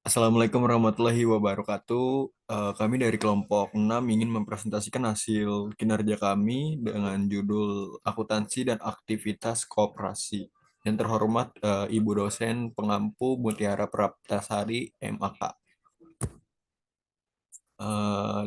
Assalamualaikum warahmatullahi wabarakatuh. Kami dari kelompok 6 ingin mempresentasikan hasil kinerja kami dengan judul Akuntansi dan Aktivitas Koperasi. Yang terhormat Ibu dosen pengampu Mutiara Praptasari MAK.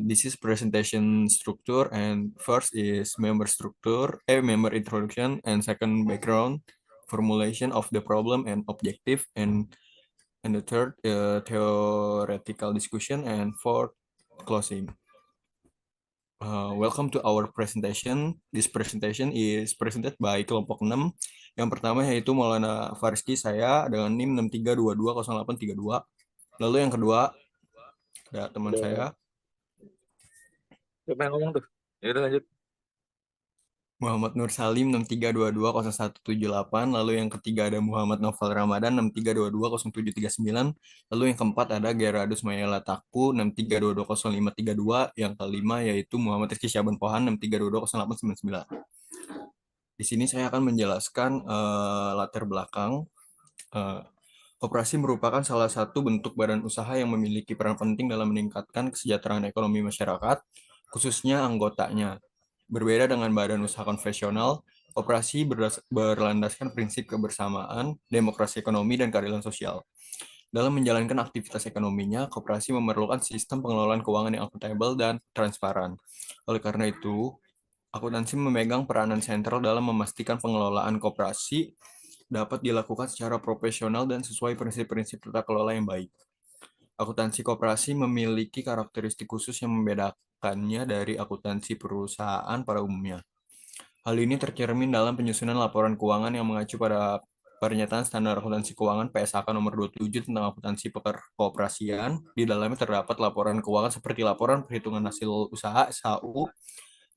This is presentation structure, and first is member structure, member introduction, and second background formulation of the problem and objective, and the third, theoretical discussion, and fourth, closing. Welcome to our presentation. This presentation is presented by kelompok 6. Yang pertama yaitu Maulana Fariski, saya dengan NIM 63220832. Lalu yang kedua ada teman Udah, saya siapa yang ngomong tuh? Ya udah lanjut. Muhammad Nur Salim 63220178. Lalu yang ketiga ada Muhammad Novel Ramadan 63220739. Lalu yang keempat ada Geradus Mayela Taku 63220532. Yang kelima yaitu Muhammad Rizky Syaban Pohan 63220899. Di sini saya akan menjelaskan latar belakang. Eh, Koperasi merupakan salah satu bentuk badan usaha yang memiliki peran penting dalam meningkatkan kesejahteraan ekonomi masyarakat, khususnya anggotanya. Berbeda dengan badan usaha konvensional, koperasi berlandaskan prinsip kebersamaan, demokrasi ekonomi, dan keadilan sosial. Dalam menjalankan aktivitas ekonominya, koperasi memerlukan sistem pengelolaan keuangan yang akuntabel dan transparan. Oleh karena itu, akuntansi memegang peranan sentral dalam memastikan pengelolaan koperasi dapat dilakukan secara profesional dan sesuai prinsip-prinsip tata kelola yang baik. Akuntansi koperasi memiliki karakteristik khusus yang membedakannya dari akuntansi perusahaan pada umumnya. Hal ini tercermin dalam penyusunan laporan keuangan yang mengacu pada Pernyataan Standar Akuntansi Keuangan PSAK nomor 27 tentang akuntansi koperasian. Di dalamnya terdapat laporan keuangan seperti laporan perhitungan hasil usaha (SHU),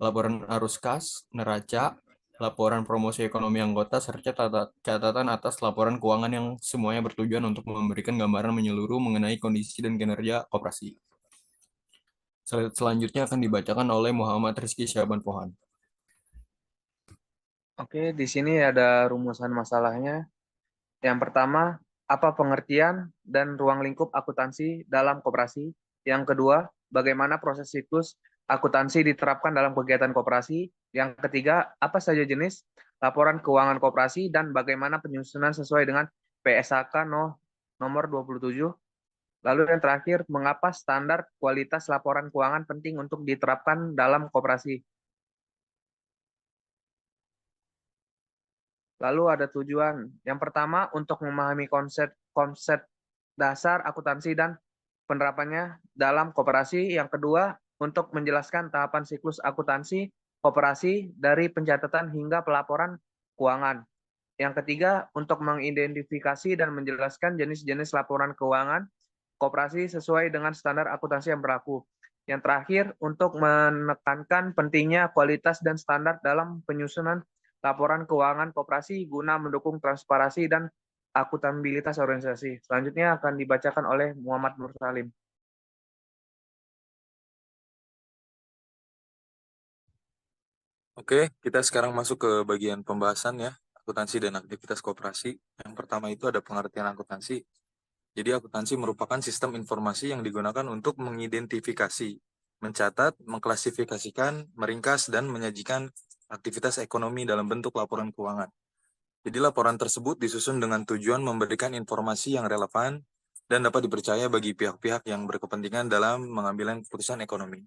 laporan arus kas, neraca, laporan promosi ekonomi anggota, serta catatan atas laporan keuangan yang semuanya bertujuan untuk memberikan gambaran menyeluruh mengenai kondisi dan kinerja koperasi. Selanjutnya akan dibacakan oleh Muhammad Rizky Syaban Pohan. Oke, di sini ada rumusan masalahnya. Yang pertama, apa pengertian dan ruang lingkup akuntansi dalam koperasi? Yang kedua, bagaimana proses siklus akuntansi diterapkan dalam kegiatan koperasi? Yang ketiga, apa saja jenis laporan keuangan koperasi dan bagaimana penyusunan sesuai dengan PSAK nomor 27? Lalu yang terakhir, mengapa standar kualitas laporan keuangan penting untuk diterapkan dalam koperasi? Lalu ada tujuan. Yang pertama untuk memahami konsep dasar akuntansi dan penerapannya dalam koperasi. Yang kedua untuk menjelaskan tahapan siklus akuntansi koperasi dari pencatatan hingga pelaporan keuangan. Yang ketiga untuk mengidentifikasi dan menjelaskan jenis-jenis laporan keuangan koperasi sesuai dengan standar akuntansi yang berlaku. Yang terakhir untuk menekankan pentingnya kualitas dan standar dalam penyusunan laporan keuangan koperasi guna mendukung transparansi dan akuntabilitas organisasi. Selanjutnya akan dibacakan oleh Muhammad Nur Salim. Oke, kita sekarang masuk ke bagian pembahasan ya, akuntansi dan aktivitas koperasi. Yang pertama itu ada pengertian akuntansi. Jadi akuntansi merupakan sistem informasi yang digunakan untuk mengidentifikasi, mencatat, mengklasifikasikan, meringkas, dan menyajikan aktivitas ekonomi dalam bentuk laporan keuangan. Jadi laporan tersebut disusun dengan tujuan memberikan informasi yang relevan dan dapat dipercaya bagi pihak-pihak yang berkepentingan dalam mengambil keputusan ekonomi.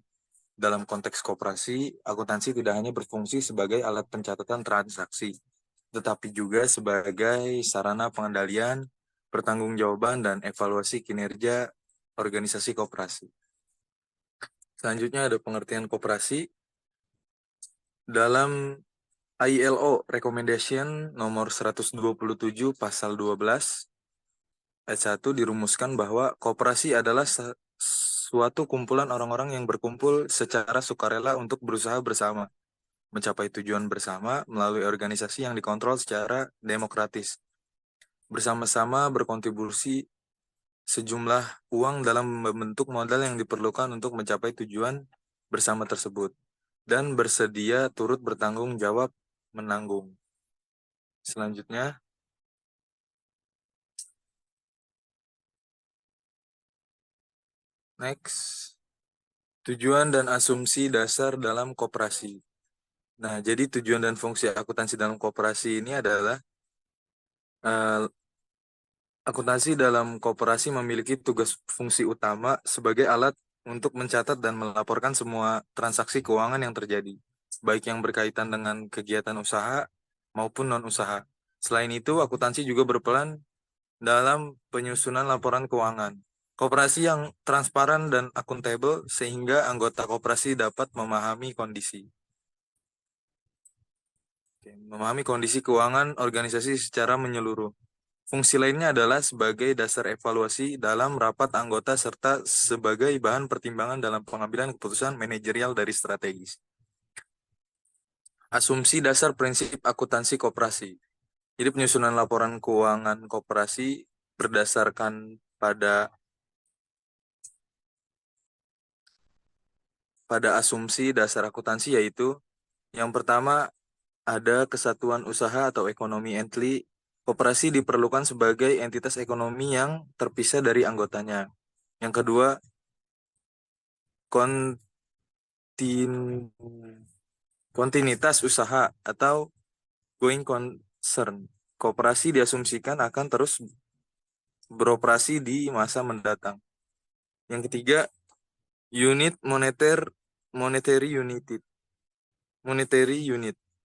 Dalam konteks koperasi, akuntansi tidak hanya berfungsi sebagai alat pencatatan transaksi, tetapi juga sebagai sarana pengendalian, pertanggungjawaban, dan evaluasi kinerja organisasi koperasi. Selanjutnya ada pengertian koperasi. Dalam ILO Recommendation nomor 127 pasal 12 ayat 1 dirumuskan bahwa koperasi adalah suatu kumpulan orang-orang yang berkumpul secara sukarela untuk berusaha bersama, mencapai tujuan bersama melalui organisasi yang dikontrol secara demokratis, bersama-sama berkontribusi sejumlah uang dalam membentuk modal yang diperlukan untuk mencapai tujuan bersama tersebut, dan bersedia turut bertanggung jawab menanggung. Selanjutnya, Next. Tujuan dan asumsi dasar dalam koperasi. Nah, jadi tujuan dan fungsi akuntansi dalam koperasi ini adalah akuntansi dalam koperasi memiliki tugas fungsi utama sebagai alat untuk mencatat dan melaporkan semua transaksi keuangan yang terjadi, baik yang berkaitan dengan kegiatan usaha maupun non-usaha. Selain itu, akuntansi juga berperan dalam penyusunan laporan keuangan. Koperasi yang transparan dan akuntabel sehingga anggota koperasi dapat memahami kondisi. Memahami kondisi keuangan organisasi secara menyeluruh. Fungsi lainnya adalah sebagai dasar evaluasi dalam rapat anggota serta sebagai bahan pertimbangan dalam pengambilan keputusan manajerial dari strategis. Asumsi dasar prinsip akuntansi koperasi. Jadi penyusunan laporan keuangan koperasi berdasarkan pada asumsi dasar akuntansi, yaitu yang pertama ada kesatuan usaha atau ekonomi entity. Koperasi diperlukan sebagai entitas ekonomi yang terpisah dari anggotanya. Yang kedua, kontinuitas usaha atau going concern. Koperasi diasumsikan akan terus beroperasi di masa mendatang. Yang ketiga, monetary unit.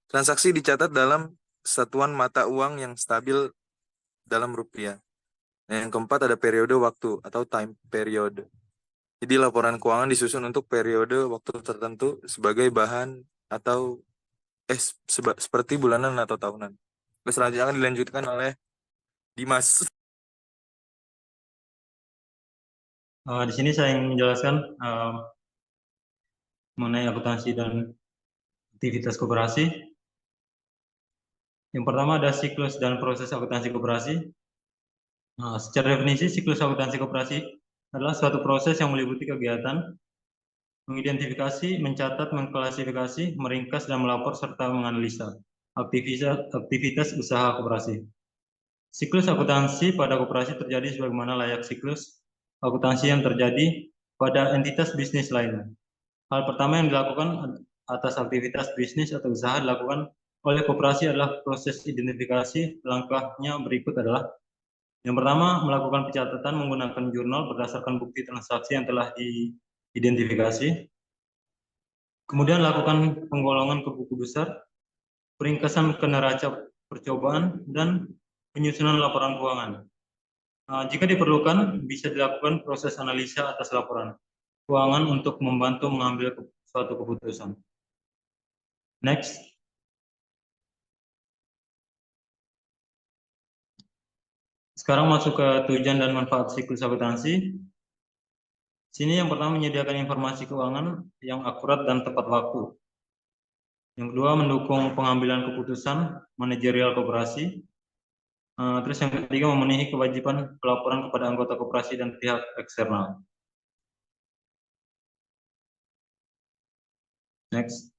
Transaksi dicatat dalam satuan mata uang yang stabil dalam rupiah. Yang keempat ada periode waktu atau time period. Jadi laporan keuangan disusun untuk periode waktu tertentu sebagai bahan atau seperti bulanan atau tahunan. Selanjutnya akan dilanjutkan oleh Dimas. Di sini saya ingin menjelaskan mengenai akuntansi dan aktivitas koperasi. Yang pertama ada siklus dan proses akuntansi koperasi. Secara definisi, siklus akuntansi koperasi adalah suatu proses yang meliputi kegiatan mengidentifikasi, mencatat, mengklasifikasi, meringkas, dan melapor serta menganalisa aktivitas usaha koperasi. Siklus akuntansi pada koperasi terjadi sebagaimana layak siklus akuntansi yang terjadi pada entitas bisnis lainnya. Hal pertama yang dilakukan atas aktivitas bisnis atau usaha dilakukan oleh koperasi adalah proses identifikasi. Langkahnya berikut adalah: yang pertama, melakukan pencatatan menggunakan jurnal berdasarkan bukti transaksi yang telah diidentifikasi. Kemudian lakukan penggolongan ke buku besar, peringkasan ke neraca percobaan, dan penyusunan laporan keuangan. Jika diperlukan, bisa dilakukan proses analisa atas laporan keuangan untuk membantu mengambil suatu keputusan. Next. Sekarang masuk ke tujuan dan manfaat siklus akuntansi. Sini yang pertama menyediakan informasi keuangan yang akurat dan tepat waktu. Yang kedua mendukung pengambilan keputusan manajerial koperasi. Terus yang ketiga memenuhi kewajiban pelaporan kepada anggota koperasi dan pihak eksternal. Next.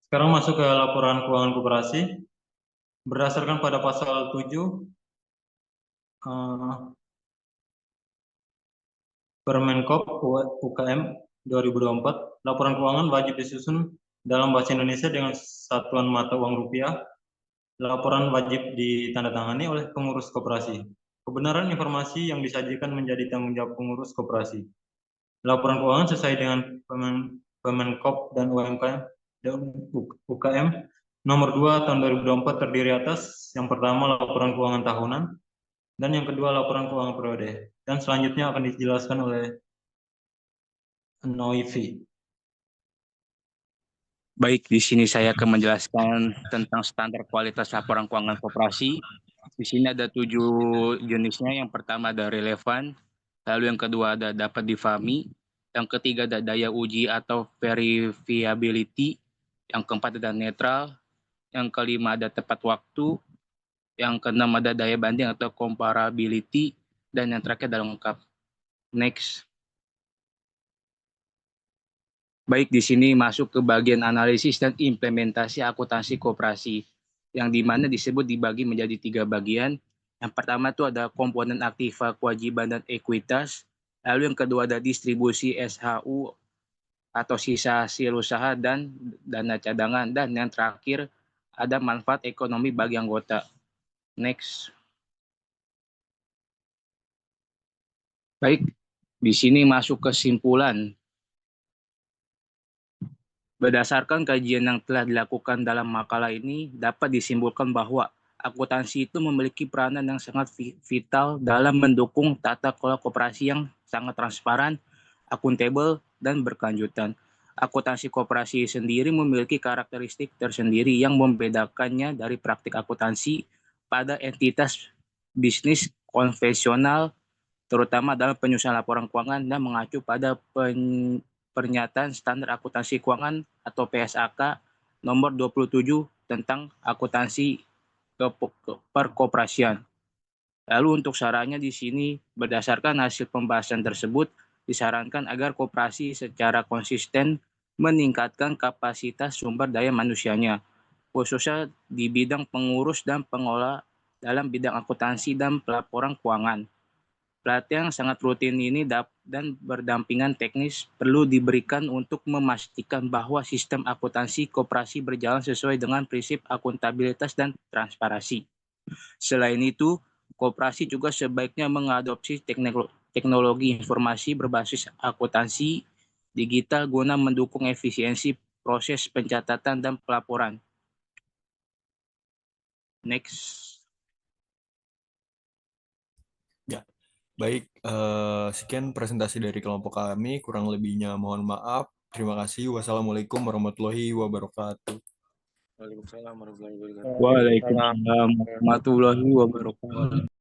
Sekarang masuk ke laporan keuangan koperasi. Berdasarkan pada pasal 7 Permenkop UKM 2024, laporan keuangan wajib disusun dalam bahasa Indonesia dengan satuan mata uang rupiah. Laporan wajib ditandatangani oleh pengurus koperasi. Kebenaran informasi yang disajikan menjadi tanggung jawab pengurus koperasi. Laporan keuangan sesuai dengan Permenkop dan UKM nomor 2 tahun 2024 terdiri atas: yang pertama laporan keuangan tahunan, dan yang kedua laporan keuangan periode. Dan selanjutnya akan dijelaskan oleh Noivi. Baik, di sini saya akan menjelaskan tentang standar kualitas laporan keuangan koperasi. Di sini ada 7 jenisnya. Yang pertama ada relevan, lalu yang kedua ada dapat difahami, yang ketiga ada daya uji atau verifiability, yang keempat ada netral, yang kelima ada tepat waktu, yang keenam ada daya banding atau comparability, dan yang terakhir ada lengkap. Next. Baik, di sini masuk ke bagian analisis dan implementasi akuntansi koperasi, yang dimana disebut dibagi menjadi 3 bagian, Yang pertama itu ada komponen aktiva, kewajiban, dan ekuitas. Lalu yang kedua ada distribusi SHU atau sisa hasil usaha dan dana cadangan. Dan yang terakhir ada manfaat ekonomi bagi anggota. Next. Baik, di sini masuk kesimpulan. Berdasarkan kajian yang telah dilakukan dalam makalah ini, dapat disimpulkan bahwa akuntansi itu memiliki peranan yang sangat vital dalam mendukung tata kelola koperasi yang sangat transparan, akuntabel, dan berkelanjutan. Akuntansi koperasi sendiri memiliki karakteristik tersendiri yang membedakannya dari praktik akuntansi pada entitas bisnis konvensional, terutama dalam penyusunan laporan keuangan dan mengacu pada Pernyataan Standar Akuntansi Keuangan atau PSAK nomor 27 tentang akuntansi perkoperasian. Lalu untuk sarannya di sini berdasarkan hasil pembahasan tersebut disarankan agar koperasi secara konsisten meningkatkan kapasitas sumber daya manusianya, khususnya di bidang pengurus dan pengelola dalam bidang akuntansi dan pelaporan keuangan. Pelatihan yang sangat rutin ini dan berdampingan teknis perlu diberikan untuk memastikan bahwa sistem akuntansi koperasi berjalan sesuai dengan prinsip akuntabilitas dan transparansi. Selain itu, koperasi juga sebaiknya mengadopsi teknologi informasi berbasis akuntansi digital guna mendukung efisiensi proses pencatatan dan pelaporan. Next. Ya, baik. Sekian presentasi dari kelompok kami. Kurang lebihnya mohon maaf. Terima kasih. Wassalamualaikum warahmatullahi wabarakatuh. Waalaikumsalam warahmatullahi wabarakatuh. Waalaikumsalam warahmatullahi wabarakatuh.